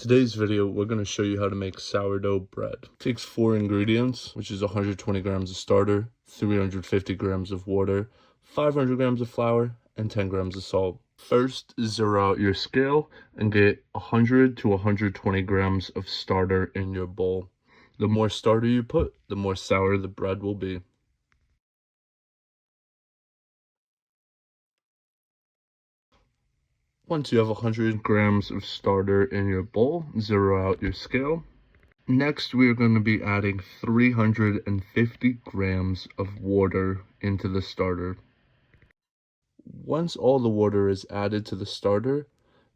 today's video, we're going to show you how to make sourdough bread. It takes 4 ingredients, which is 120 grams of starter, 350 grams of water, 500 grams of flour, and 10 grams of salt. First, zero out your scale and get 100 to 120 grams of starter in your bowl. The more starter you put, the more sour the bread will be. Once you have 100 grams of starter in your bowl, zero out your scale. Next, we are going to be adding 350 grams of water into the starter. Once all the water is added to the starter,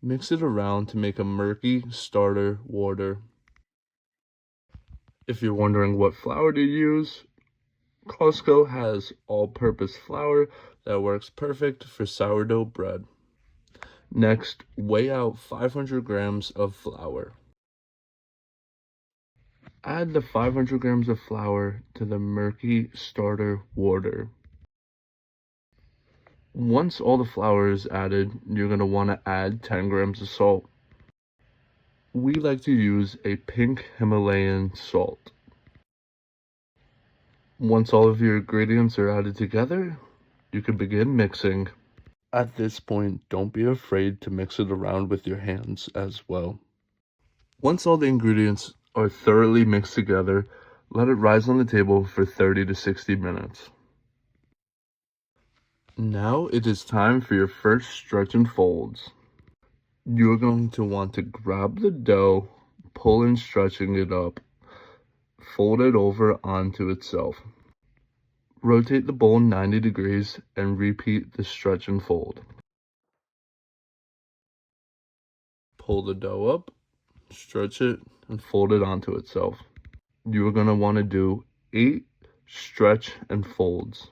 mix it around to make a murky starter water. If you're wondering what flour to use, Costco has all-purpose flour that works perfect for sourdough bread. Next, weigh out 500 grams of flour. Add the 500 grams of flour to the murky starter water. Once all the flour is added, you're going to want to add 10 grams of salt. We like to use a pink Himalayan salt. Once all of your ingredients are added together, you can begin mixing. At this point, don't be afraid to mix it around with your hands as well. Once all the ingredients are thoroughly mixed together, let it rise on the table for 30 to 60 minutes. Now it is time for your first stretch and folds. You're going to want to grab the dough, pull and stretching it up, fold it over onto itself. Rotate the bowl 90 degrees and repeat the stretch and fold. Pull the dough up, stretch it, and fold it onto itself. You are going to want to do 8 stretch and folds.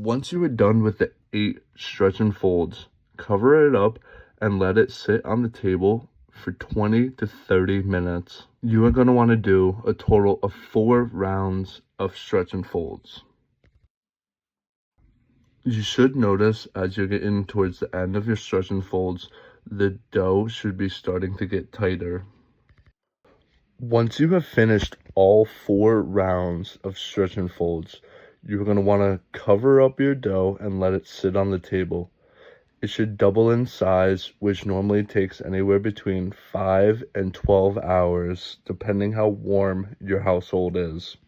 Once you are done with the 8 stretch and folds, cover it up and let it sit on the table for 20 to 30 minutes. You are going to want to do a total of 4 rounds of stretch and folds. You should notice as you're getting towards the end of your stretch and folds, the dough should be starting to get tighter. Once you have finished all 4 rounds of stretch and folds, you're going to want to cover up your dough and let it sit on the table. It should double in size, which normally takes anywhere between 5 and 12 hours, depending how warm your household is.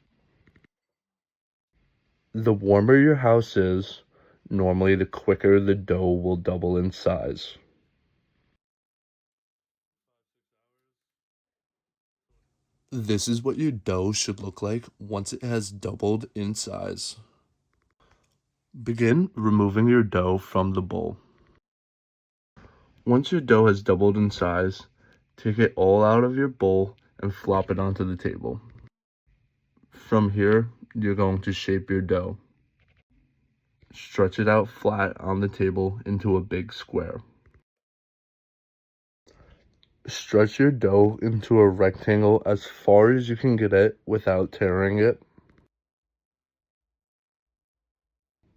The warmer your house is, normally the quicker the dough will double in size. This is what your dough should look like once it has doubled in size. Begin removing your dough from the bowl. Once your dough has doubled in size, take it all out of your bowl and flop it onto the table. From here, you're going to shape your dough. Stretch it out flat on the table into a big square. Stretch your dough into a rectangle as far as you can get it without tearing it.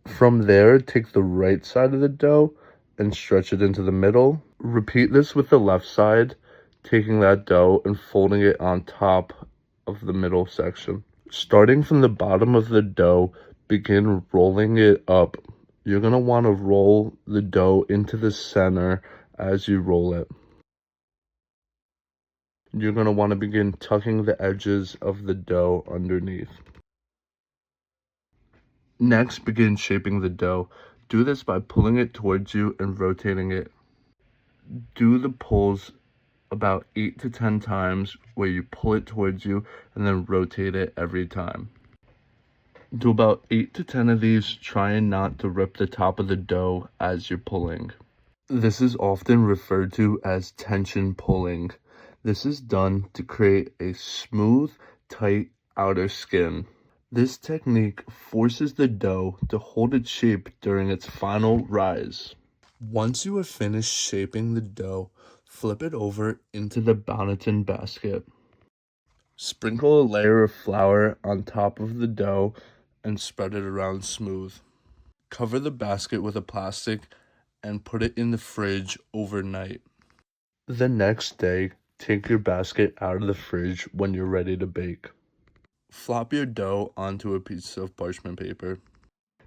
From there, take the right side of the dough and stretch it into the middle. Repeat this with the left side, taking that dough and folding it on top of the middle section. Starting from the bottom of the dough, begin rolling it up. You're going to want to roll the dough into the center as you roll it. You're going to want to begin tucking the edges of the dough underneath. Next, begin shaping the dough. Do this by pulling it towards you and rotating it. Do the pulls about 8 to 10 times where you pull it towards you and then rotate it every time. Do about 8 to 10 of these, trying not to rip the top of the dough as you're pulling. This is often referred to as tension pulling. This is done to create a smooth, tight outer skin. This technique forces the dough to hold its shape during its final rise. Once you have finished shaping the dough, flip it over into the Bonneton basket. Sprinkle a layer of flour on top of the dough and spread it around smooth. Cover the basket with a plastic and put it in the fridge overnight. The next day, Take your basket out of the fridge when you're ready to bake. Flop your dough onto a piece of parchment paper.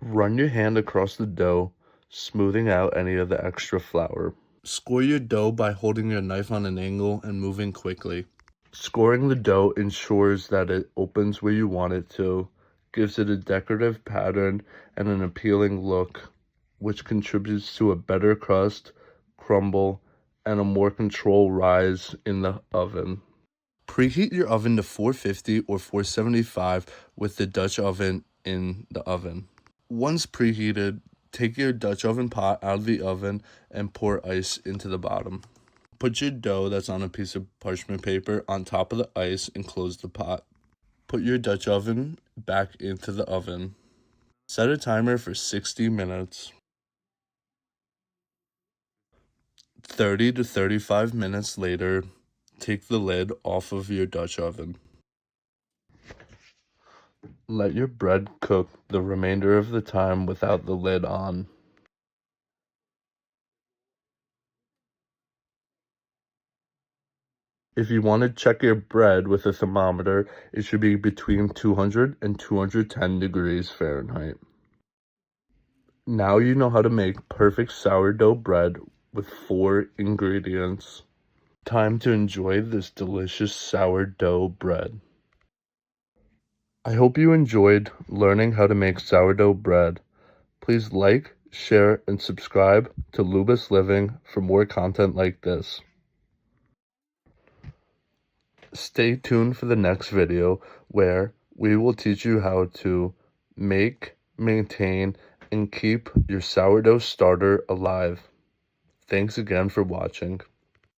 Run your hand across the dough, smoothing out any of the extra flour. Score your dough by holding your knife on an angle and moving quickly. Scoring the dough ensures that it opens where you want it to, gives it a decorative pattern and an appealing look, which contributes to a better crust, crumble, and a more controlled rise in the oven. Preheat your oven to 450 or 475 with the Dutch oven in the oven. Once preheated, take your Dutch oven pot out of the oven and pour ice into the bottom. Put your dough that's on a piece of parchment paper on top of the ice and close the pot. Put your Dutch oven back into the oven. Set a timer for 60 minutes. 30 to 35 minutes later, take the lid off of your Dutch oven. Let your bread cook the remainder of the time without the lid on. If you want to check your bread with a thermometer, it should be between 200 and 210 degrees Fahrenheit. Now you know how to make perfect sourdough bread with 4 ingredients. Time to enjoy this delicious sourdough bread. I hope you enjoyed learning how to make sourdough bread. Please like, share, and subscribe to Lubus Living for more content like this. Stay tuned for the next video where we will teach you how to make, maintain, and keep your sourdough starter alive. Thanks again for watching.